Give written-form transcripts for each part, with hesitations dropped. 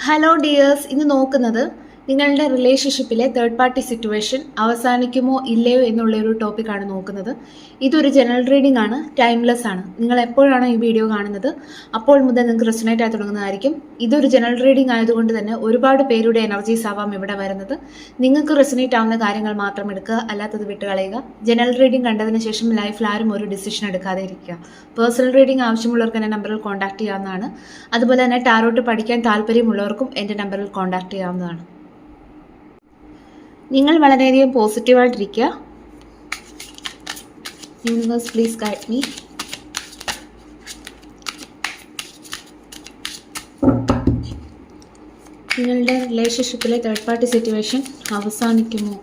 Hello dears, ഇന്ന് നോക്കുന്നത് നിങ്ങളുടെ റിലേഷൻഷിപ്പിലെ തേർഡ് പാർട്ടി സിറ്റുവേഷൻ അവസാനിക്കുമോ ഇല്ലയോ എന്നുള്ളൊരു ടോപ്പിക്കാണ് നോക്കുന്നത്. ഇതൊരു ജനറൽ റീഡിംഗ് ആണ്, ടൈംലെസ് ആണ്. നിങ്ങൾ എപ്പോഴാണ് ഈ വീഡിയോ കാണുന്നത് അപ്പോൾ മുതൽ നിങ്ങൾക്ക് റെസൊനേറ്റ് ആയി തുടങ്ങുന്നതായിരിക്കും. ഇതൊരു ജനറൽ റീഡിംഗ് ആയതുകൊണ്ട് തന്നെ ഒരുപാട് പേരുടെ എനർജീസ് ആവാം ഇവിടെ വരുന്നത്. നിങ്ങൾക്ക് റെസൊനേറ്റ് ആവുന്ന കാര്യങ്ങൾ മാത്രം എടുക്കുക, അല്ലാത്തത് വിട്ടുകളയുക. ജനറൽ റീഡിംഗ് കണ്ടതിന് ശേഷം ലൈഫിൽ ആരും ഒരു ഡിസിഷൻ എടുക്കാതെ ഇരിക്കുക. പേഴ്സണൽ റീഡിംഗ് ആവശ്യമുള്ളവർക്ക് എൻ്റെ നമ്പറിൽ കോൺടാക്ട് ചെയ്യാവുന്നതാണ്. അതുപോലെ തന്നെ ടാരോട്ട് പഠിക്കാൻ താല്പര്യമുള്ളവർക്കും എൻ്റെ നമ്പറിൽ കോൺടാക്ട് ചെയ്യാവുന്നതാണ്. നിങ്ങൾ വളരെയധികം പോസിറ്റീവായിട്ടിരിക്കുക. Universe please guide me. നിങ്ങളുടെ റിലേഷൻഷിപ്പിലെ തേർഡ് പാർട്ടി സിറ്റുവേഷൻ അവസാനിക്കുമോ?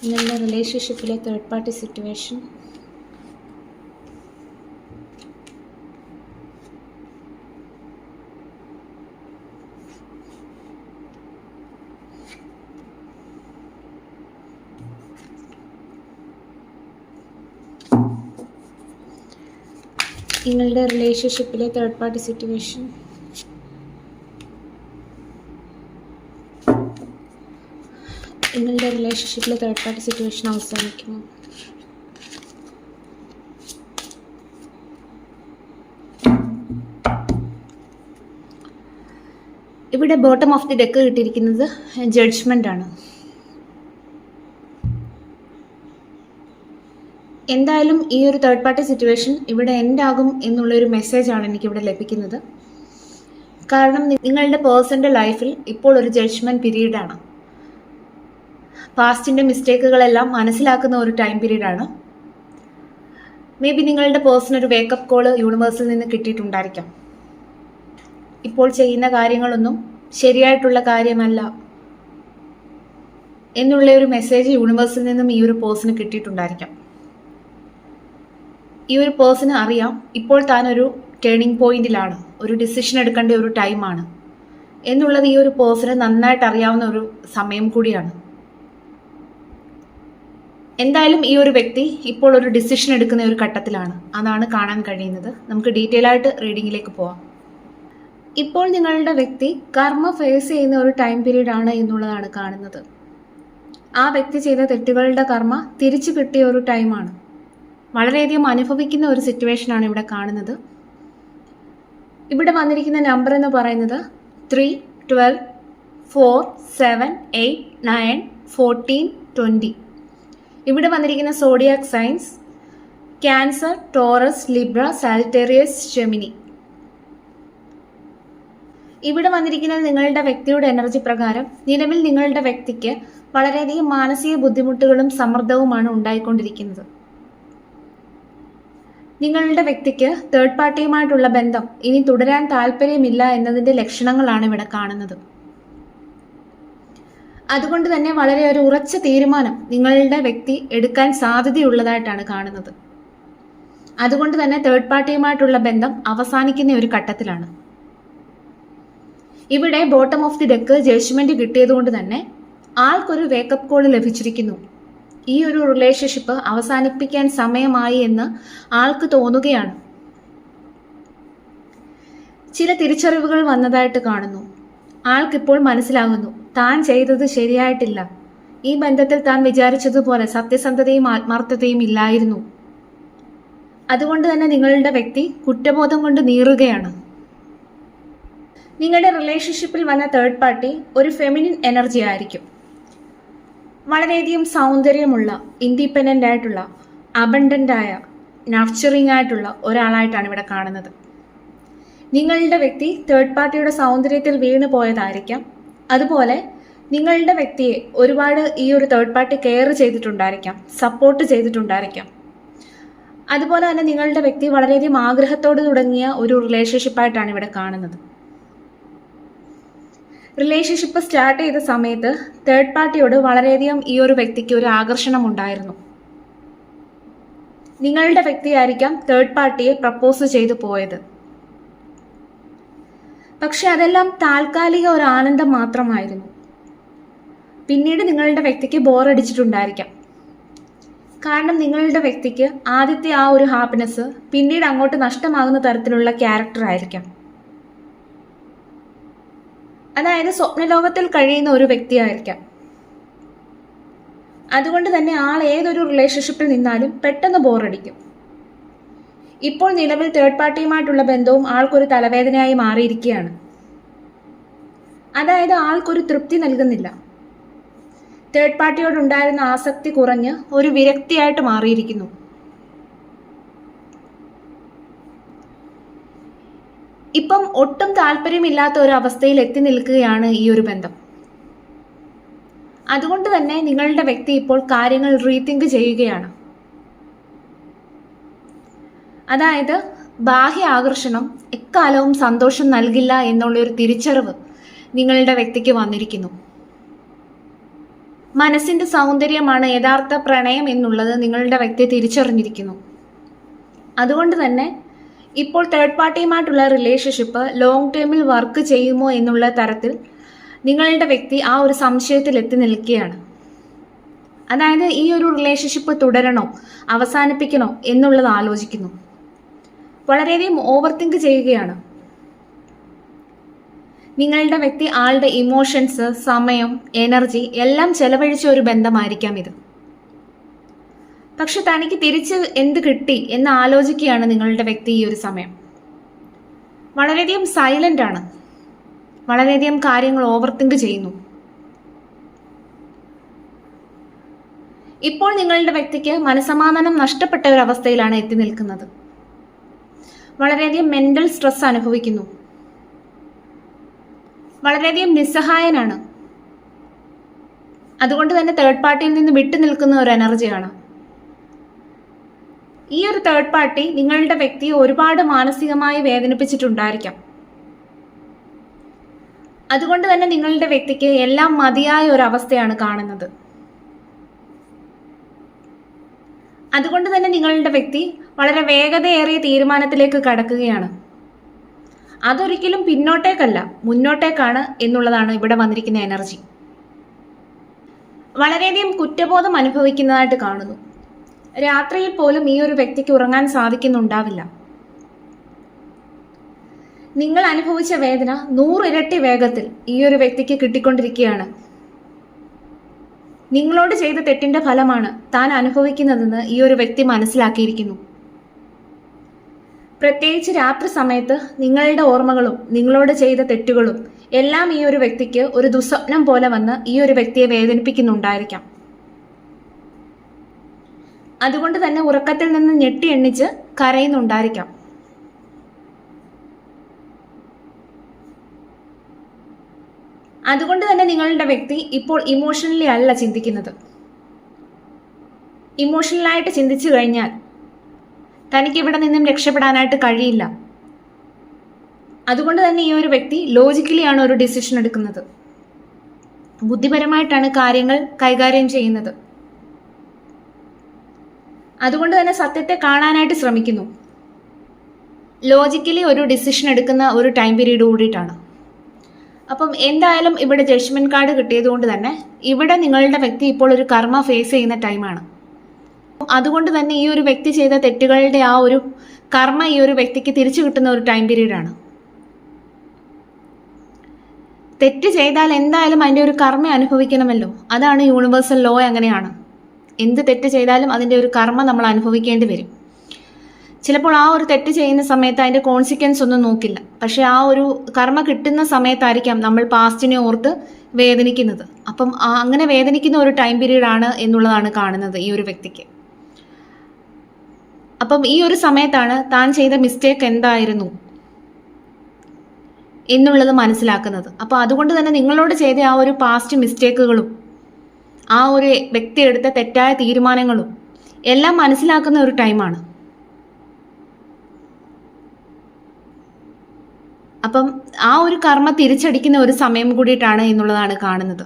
നിങ്ങളുടെ റിലേഷൻഷിപ്പിലെ തേർഡ് പാർട്ടി സിറ്റുവേഷൻ നിങ്ങളുടെ റിലേഷൻഷിപ്പിലെ തേർഡ് പാർട്ടി സിറ്റുവേഷൻ നിങ്ങളുടെ റിലേഷൻഷിപ്പിലെ തേർഡ് പാർട്ടി സിറ്റുവേഷൻ അവസാനിക്കുമോ? ഇവിടെ ബോട്ടം ഓഫ് ദി ഡെക്ക് കിട്ടിയിരിക്കുന്നത് ജഡ്ജ്മെൻ്റ് ആണ്. എന്തായാലും ഈ ഒരു തേർഡ് പാർട്ടി സിറ്റുവേഷൻ ഇവിടെ എൻഡ് ആകും എന്നുള്ളൊരു മെസ്സേജാണ് എനിക്കിവിടെ ലഭിക്കുന്നത്. കാരണം നിങ്ങളുടെ പേഴ്സൻ്റെ ലൈഫിൽ ഇപ്പോൾ ഒരു ജഡ്ജ്മെൻറ്റ് പീരീഡാണ്. പാസ്റ്റിൻ്റെ മിസ്റ്റേക്കുകളെല്ലാം മനസ്സിലാക്കുന്ന ഒരു ടൈം പീരീഡാണ്. മേ ബി നിങ്ങളുടെ പേഴ്സൺ ഒരു വേക്കപ്പ് കോള് യൂണിവേഴ്സിൽ നിന്ന് കിട്ടിയിട്ടുണ്ടായിരിക്കാം. ഇപ്പോൾ ചെയ്യുന്ന കാര്യങ്ങളൊന്നും ശരിയായിട്ടുള്ള കാര്യമല്ല എന്നുള്ള ഒരു മെസ്സേജ് യൂണിവേഴ്സിൽ നിന്നും ഈ ഒരു പേഴ്സണ് കിട്ടിയിട്ടുണ്ടായിരിക്കാം. ഈ ഒരു പേഴ്സണ് അറിയാം ഇപ്പോൾ താനൊരു ടേണിംഗ് പോയിന്റിലാണ്, ഒരു ഡിസിഷൻ എടുക്കേണ്ട ഒരു ടൈമാണ് എന്നുള്ളത് ഈ ഒരു പേഴ്സണ് നന്നായിട്ട് അറിയാവുന്ന ഒരു സമയം കൂടിയാണ്. എന്തായാലും ഈ ഒരു വ്യക്തി ഇപ്പോൾ ഒരു ഡിസിഷൻ എടുക്കുന്ന ഒരു ഘട്ടത്തിലാണ്, അതാണ് കാണാൻ കഴിയുന്നത്. നമുക്ക് ഡീറ്റെയിൽ ആയിട്ട് റീഡിങ്ങിലേക്ക് പോവാം. ഇപ്പോൾ നിങ്ങളുടെ വ്യക്തി കർമ്മ ഫേസ് ചെയ്യുന്ന ഒരു ടൈം പീരീഡ് ആണ് എന്നുള്ളതാണ് കാണുന്നത്. ആ വ്യക്തി ചെയ്ത തെറ്റുകളുടെ കർമ്മ തിരിച്ചു കിട്ടിയ ഒരു ടൈമാണ്. വളരെയധികം അനുഭവിക്കുന്ന ഒരു സിറ്റുവേഷനാണ് ഇവിടെ കാണുന്നത്. ഇവിടെ വന്നിരിക്കുന്ന നമ്പർ എന്ന് പറയുന്നത് 3, 12, 4, 7, 8, 9, 14, 20. ഇവിടെ വന്നിരിക്കുന്ന zodiac signs Cancer, Taurus, Libra, Sagittarius, Gemini. ഇവിടെ വന്നിരിക്കുന്നത് നിങ്ങളുടെ വ്യക്തിയുടെ എനർജി പ്രകാരം നിലവിൽ നിങ്ങളുടെ വ്യക്തിക്ക് വളരെയധികം മാനസിക ബുദ്ധിമുട്ടുകളും സമ്മർദ്ദവുമാണ് ഉണ്ടായിക്കൊണ്ടിരിക്കുന്നത്. നിങ്ങളുടെ വ്യക്തിക്ക് തേർഡ് പാർട്ടിയുമായിട്ടുള്ള ബന്ധം ഇനി തുടരാൻ താല്പര്യമില്ല എന്നതിൻ്റെ ലക്ഷണങ്ങളാണ് ഇവിടെ കാണുന്നത്. അതുകൊണ്ട് തന്നെ വളരെ ഒരു ഉറച്ച തീരുമാനം നിങ്ങളുടെ വ്യക്തി എടുക്കാൻ സാധ്യതയുള്ളതായിട്ടാണ് കാണുന്നത്. അതുകൊണ്ട് തന്നെ തേർഡ് പാർട്ടിയുമായിട്ടുള്ള ബന്ധം അവസാനിക്കുന്ന ഒരു ഘട്ടത്തിലാണ്. ഇവിടെ bottom of the deck judgement കിട്ടിയതുകൊണ്ട് തന്നെ ആൾക്കൊരു വേക്കപ്പ് കോൾ ലഭിച്ചിരിക്കുന്നു. ഈ ഒരു റിലേഷൻഷിപ്പ് അവസാനിപ്പിക്കാൻ സമയമായി എന്ന് ആൾക്ക് തോന്നുകയാണ്. ചില തിരിച്ചറിവുകൾ വന്നതായിട്ട് കാണുന്നു. ആൾക്കിപ്പോൾ മനസ്സിലാകുന്നു താൻ ചെയ്തത് ശരിയായിട്ടില്ല. ഈ ബന്ധത്തിൽ താൻ വിചാരിച്ചതുപോലെ സത്യസന്ധതയും ആത്മാർത്ഥതയും ഇല്ലായിരുന്നു. അതുകൊണ്ട് തന്നെ നിങ്ങളുടെ വ്യക്തി കുറ്റബോധം കൊണ്ട് നീറുകയാണ്. നിങ്ങളുടെ റിലേഷൻഷിപ്പിൽ വന്ന തേർഡ് പാർട്ടി ഒരു ഫെമിനിൻ എനർജി ആയിരിക്കും. വളരെയധികം സൗന്ദര്യമുള്ള, ഇൻഡിപെൻഡൻ്റ് ആയിട്ടുള്ള, അബണ്ടൻ്റ് ആയ, നർച്ചറിങ് ആയിട്ടുള്ള ഒരാളായിട്ടാണ് ഇവിടെ കാണുന്നത്. നിങ്ങളുടെ വ്യക്തി തേർഡ് പാർട്ടിയുടെ സൗന്ദര്യത്തിൽ വീണു പോയതായിരിക്കാം. അതുപോലെ നിങ്ങളുടെ വ്യക്തിയെ ഒരുപാട് ഈ ഒരു തേർഡ് പാർട്ടി കെയർ ചെയ്തിട്ടുണ്ടായിരിക്കാം, സപ്പോർട്ട് ചെയ്തിട്ടുണ്ടായിരിക്കാം. അതുപോലെ തന്നെ നിങ്ങളുടെ വ്യക്തി വളരെയധികം ആഗ്രഹത്തോട് തുടങ്ങിയ ഒരു റിലേഷൻഷിപ്പായിട്ടാണ് ഇവിടെ കാണുന്നത്. റിലേഷൻഷിപ്പ് സ്റ്റാർട്ട് ചെയ്ത സമയത്ത് തേർഡ് പാർട്ടിയോട് വളരെയധികം ഈ ഒരു വ്യക്തിക്ക് ഒരു ആകർഷണം ഉണ്ടായിരുന്നു. നിങ്ങളുടെ വ്യക്തിയായിരിക്കാം തേർഡ് പാർട്ടിയെ പ്രപ്പോസ് ചെയ്തു പോയത്. പക്ഷെ അതെല്ലാം താൽക്കാലിക ഒരു ആനന്ദം മാത്രമായിരുന്നു. പിന്നീട് നിങ്ങളുടെ വ്യക്തിക്ക് ബോറടിച്ചിട്ടുണ്ടായിരിക്കാം. കാരണം നിങ്ങളുടെ വ്യക്തിക്ക് ആദ്യത്തെ ആ ഒരു ഹാപ്പിനെസ് പിന്നീട് അങ്ങോട്ട് നഷ്ടമാകുന്ന തരത്തിലുള്ള ക്യാരക്ടർ ആയിരിക്കാം. അതായത് സ്വപ്നലോകത്തിൽ കഴിയുന്ന ഒരു വ്യക്തിയായിരിക്കാം. അതുകൊണ്ട് തന്നെ ആൾ ഏതൊരു റിലേഷൻഷിപ്പിൽ നിന്നാലും പെട്ടെന്ന് ബോറടിക്കും. ഇപ്പോൾ നിലവിൽ തേർഡ് പാർട്ടിയുമായിട്ടുള്ള ബന്ധവും ആൾക്കൊരു തലവേദനയായി മാറിയിരിക്കുകയാണ്. അതായത് ആൾക്കൊരു തൃപ്തി നൽകുന്നില്ല. തേർഡ് പാർട്ടിയോടുണ്ടായിരുന്ന ആസക്തി കുറഞ്ഞ് ഒരു വിരക്തിയായിട്ട് മാറിയിരിക്കുന്നു. ഇപ്പം ഒട്ടും താല്പര്യമില്ലാത്ത ഒരു അവസ്ഥയിൽ എത്തി നിൽക്കുകയാണ് ഈ ഒരു ബന്ധം. അതുകൊണ്ട് തന്നെ നിങ്ങളുടെ വ്യക്തി ഇപ്പോൾ കാര്യങ്ങൾ റീതിങ്ക് ചെയ്യുകയാണ്. അതായത് ബാഹ്യ ആകർഷണം എക്കാലവും സന്തോഷം നൽകില്ല എന്നുള്ളൊരു തിരിച്ചറിവ് നിങ്ങളുടെ വ്യക്തിക്ക് വന്നിരിക്കുന്നു. മനസ്സിന്റെ സൗന്ദര്യമാണ് യഥാർത്ഥ പ്രണയം എന്നുള്ളത് നിങ്ങളുടെ വ്യക്തി തിരിച്ചറിഞ്ഞിരിക്കുന്നു. അതുകൊണ്ട് തന്നെ ഇപ്പോൾ തേർഡ് പാർട്ടിയുമായിട്ടുള്ള റിലേഷൻഷിപ്പ് ലോങ് ടേമിൽ വർക്ക് ചെയ്യുമോ എന്നുള്ള തരത്തിൽ നിങ്ങളുടെ വ്യക്തി ആ ഒരു സംശയത്തിൽ എത്തി നിൽക്കുകയാണ്. അതായത് ഈ ഒരു റിലേഷൻഷിപ്പ് തുടരണോ അവസാനിപ്പിക്കണോ എന്നുള്ളത് ആലോചിക്കുന്നു. വളരെയധികം ഓവർ തിങ്ക് ചെയ്യുകയാണ്. നിങ്ങളുടെ വ്യക്തി ആളുടെ ഇമോഷൻസ്, സമയം, എനർജി എല്ലാം ചെലവഴിച്ച ഒരു ബന്ധമായിരിക്കാം ഇത്. പക്ഷെ തനിക്ക് തിരിച്ച് എന്ത് കിട്ടി എന്ന് ആലോചിക്കുകയാണ് നിങ്ങളുടെ വ്യക്തി ഈ ഒരു സമയം. വളരെയധികം സൈലന്റ് ആണ്. വളരെയധികം കാര്യങ്ങൾ ഓവർ തിങ്ക് ചെയ്യുന്നു. ഇപ്പോൾ നിങ്ങളുടെ വ്യക്തിക്ക് മനസമാധാനം നഷ്ടപ്പെട്ട ഒരു അവസ്ഥയിലാണ് എത്തി നിൽക്കുന്നത്. വളരെയധികം മെന്റൽ സ്ട്രെസ് അനുഭവിക്കുന്നു. വളരെയധികം നിസ്സഹായനാണ്. അതുകൊണ്ട് തന്നെ തേർഡ് പാർട്ടിയിൽ നിന്ന് വിട്ടു നിൽക്കുന്ന ഒരു എനർജിയാണ്. ഈ ഒരു തേർഡ് പാർട്ടി നിങ്ങളുടെ വ്യക്തിയെ ഒരുപാട് മാനസികമായി വേദനിപ്പിച്ചിട്ടുണ്ടായിരിക്കാം. അതുകൊണ്ട് തന്നെ നിങ്ങളുടെ വ്യക്തിക്ക് എല്ലാം മതിയായ ഒരു അവസ്ഥയാണ് കാണുന്നത്. അതുകൊണ്ട് തന്നെ നിങ്ങളുടെ വ്യക്തി വളരെ വേഗതയേറിയ തീരുമാനത്തിലേക്ക് കടക്കുകയാണ്. അതൊരിക്കലും പിന്നോട്ടേക്കല്ല, മുന്നോട്ടേക്കാണ് എന്നുള്ളതാണ് ഇവിടെ വന്നിരിക്കുന്ന എനർജി. വളരെയധികം കുറ്റബോധം അനുഭവിക്കുന്നതായിട്ട് കാണുന്നു. രാത്രിയിൽ പോലും ഈ ഒരു വ്യക്തിക്ക് ഉറങ്ങാൻ സാധിക്കുന്നുണ്ടാവില്ല. നിങ്ങൾ അനുഭവിച്ച വേദന 100 ഇരട്ടി വേഗത്തിൽ ഈ ഒരു വ്യക്തിക്ക് കിട്ടിക്കൊണ്ടിരിക്കുകയാണ്. നിങ്ങളോട് ചെയ്ത തെറ്റിന്റെ ഫലമാണ് താൻ അനുഭവിക്കുന്നതെന്ന് ഈ ഒരു വ്യക്തി മനസ്സിലാക്കിയിരിക്കുന്നു. പ്രത്യേകിച്ച് രാത്രി സമയത്ത് നിങ്ങളുടെ ഓർമ്മകളും നിങ്ങളോട് ചെയ്ത തെറ്റുകളും എല്ലാം ഈ ഒരു വ്യക്തിക്ക് ഒരു ദുസ്വപ്നം പോലെ വന്ന് ഈ ഒരു വ്യക്തിയെ വേദനിപ്പിക്കുന്നുണ്ടായിരിക്കാം. അതുകൊണ്ട് തന്നെ ഉറക്കത്തിൽ നിന്ന് ഞെട്ടി എണ്ണിച്ച് കരയുന്നുണ്ടായിരിക്കാം. അതുകൊണ്ട് തന്നെ നിങ്ങളുടെ വ്യക്തി ഇപ്പോൾ ഇമോഷണലി അല്ല ചിന്തിക്കുന്നത്. ഇമോഷണലായിട്ട് ചിന്തിച്ചു കഴിഞ്ഞാൽ തനിക്ക് ഇവിടെ നിന്നും രക്ഷപ്പെടാനായിട്ട് കഴിയില്ല. അതുകൊണ്ട് തന്നെ ഈ ഒരു വ്യക്തി ലോജിക്കലി ആണ് ഒരു ഡിസിഷൻ എടുക്കുന്നത്. ബുദ്ധിപരമായിട്ടാണ് കാര്യങ്ങൾ കൈകാര്യം ചെയ്യുന്നത്. അതുകൊണ്ട് തന്നെ സത്യത്തെ കാണാനായിട്ട് ശ്രമിക്കുന്നു. ലോജിക്കലി ഒരു ഡിസിഷൻ എടുക്കുന്ന ഒരു ടൈം പീരീഡ് കൂടിയിട്ടാണ്. അപ്പം എന്തായാലും ഇവിടെ ജഡ്ജ്മെന്റ് കാർഡ് കിട്ടിയത് കൊണ്ട് തന്നെ ഇവിടെ നിങ്ങളുടെ വ്യക്തി ഇപ്പോൾ ഒരു കർമ്മ ഫേസ് ചെയ്യുന്ന ടൈമാണ്. അതുകൊണ്ട് തന്നെ ഈ ഒരു വ്യക്തി ചെയ്ത തെറ്റുകളുടെ ആ ഒരു കർമ്മ ഈ ഒരു വ്യക്തിക്ക് തിരിച്ചു കിട്ടുന്ന ഒരു ടൈം പീരീഡാണ്. തെറ്റ് ചെയ്താൽ എന്തായാലും അതിൻ്റെ ഒരു കർമ്മ അനുഭവിക്കണമല്ലോ. അതാണ് യൂണിവേഴ്സൽ ലോ. അങ്ങനെയാണ്. എന്ത് തെറ്റ് ചെയ്താലും അതിൻ്റെ ഒരു കർമ്മ നമ്മൾ അനുഭവിക്കേണ്ടി വരും. ചിലപ്പോൾ ആ ഒരു തെറ്റ് ചെയ്യുന്ന സമയത്ത് അതിൻ്റെ കോൺസിക്വൻസ് ഒന്നും നോക്കില്ല. പക്ഷെ ആ ഒരു കർമ്മ കിട്ടുന്ന സമയത്തായിരിക്കാം നമ്മൾ പാസ്റ്റിനെ ഓർത്ത് വേദനിക്കുന്നത്. അപ്പം അങ്ങനെ വേദനിക്കുന്ന ഒരു ടൈം പീരീഡാണ് എന്നുള്ളതാണ് കാണുന്നത് ഈ ഒരു വ്യക്തിക്ക്. അപ്പം ഈ ഒരു സമയത്താണ് താൻ ചെയ്ത മിസ്റ്റേക്ക് എന്തായിരുന്നു എന്നുള്ളത് മനസ്സിലാക്കുന്നത്. അപ്പോൾ അതുകൊണ്ട് തന്നെ നിങ്ങളോട് ചെയ്ത ആ ഒരു പാസ്റ്റ് മിസ്റ്റേക്കുകളും ആ ഒരു വ്യക്തി എടുത്ത തെറ്റായ തീരുമാനങ്ങളും എല്ലാം മനസ്സിലാക്കുന്ന ഒരു ടൈമാണ്. അപ്പം ആ ഒരു കർമ്മ തിരിച്ചടിക്കുന്ന ഒരു സമയം കൂടിയിട്ടാണ് എന്നുള്ളതാണ് കാണുന്നത്.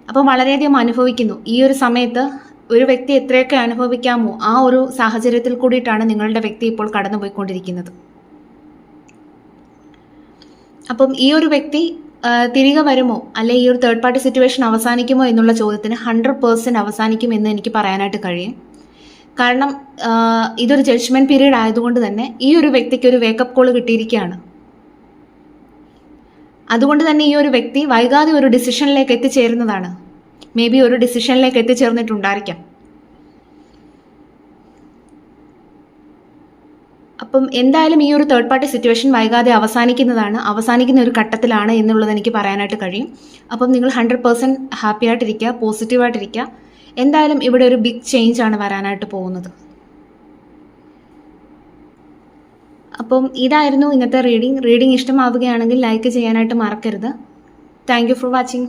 അപ്പം വളരെയധികം അനുഭവിക്കുന്നു. ഈ ഒരു സമയത്ത് ഒരു വ്യക്തി എത്രയൊക്കെ അനുഭവിക്കാമോ ആ ഒരു സാഹചര്യത്തിൽ കൂടിയിട്ടാണ് നിങ്ങളുടെ വ്യക്തി ഇപ്പോൾ കടന്നുപോയിക്കൊണ്ടിരിക്കുന്നത്. അപ്പം ഈ ഒരു വ്യക്തി തിരികെ വരുമോ, അല്ലെ ഈ ഒരു തേർഡ് പാർട്ടി സിറ്റുവേഷൻ അവസാനിക്കുമോ എന്നുള്ള ചോദ്യത്തിന് 100% അവസാനിക്കും എന്ന് എനിക്ക് പറയാനായിട്ട് കഴിയും. കാരണം ഇതൊരു ജഡ്ജ്മെന്റ് പീരീഡ് ആയതുകൊണ്ട് തന്നെ ഈ ഒരു വ്യക്തിക്ക് ഒരു വേക്കപ്പ് കോൾ കിട്ടിയിരിക്കുകയാണ്. അതുകൊണ്ട് തന്നെ ഈ ഒരു വ്യക്തി വൈകാതെ ഒരു ഡിസിഷനിലേക്ക് എത്തിച്ചേരുന്നതാണ്. മേ ബി ഒരു ഡിസിഷനിലേക്ക് എത്തിച്ചേർന്നിട്ടുണ്ടായിരിക്കാം. അപ്പം എന്തായാലും ഈ ഒരു തേർഡ് പാർട്ടി സിറ്റുവേഷൻ വൈകാതെ അവസാനിക്കുന്ന ഒരു ഘട്ടത്തിലാണ് എന്നുള്ളത് എനിക്ക് പറയാനായിട്ട് കഴിയും. അപ്പം നിങ്ങൾ 100% ഹാപ്പി ആയിട്ടിരിക്കുക, പോസിറ്റീവായിട്ടിരിക്കുക. എന്തായാലും ഇവിടെ ഒരു ബിഗ് ചേഞ്ച് ആണ് വരാനായിട്ട് പോകുന്നത്. അപ്പം ഇതായിരുന്നു ഇന്നത്തെ റീഡിംഗ് ഇഷ്ടമാവുകയാണെങ്കിൽ ലൈക്ക് ചെയ്യാനായിട്ട് മറക്കരുത്. Thank you for watching.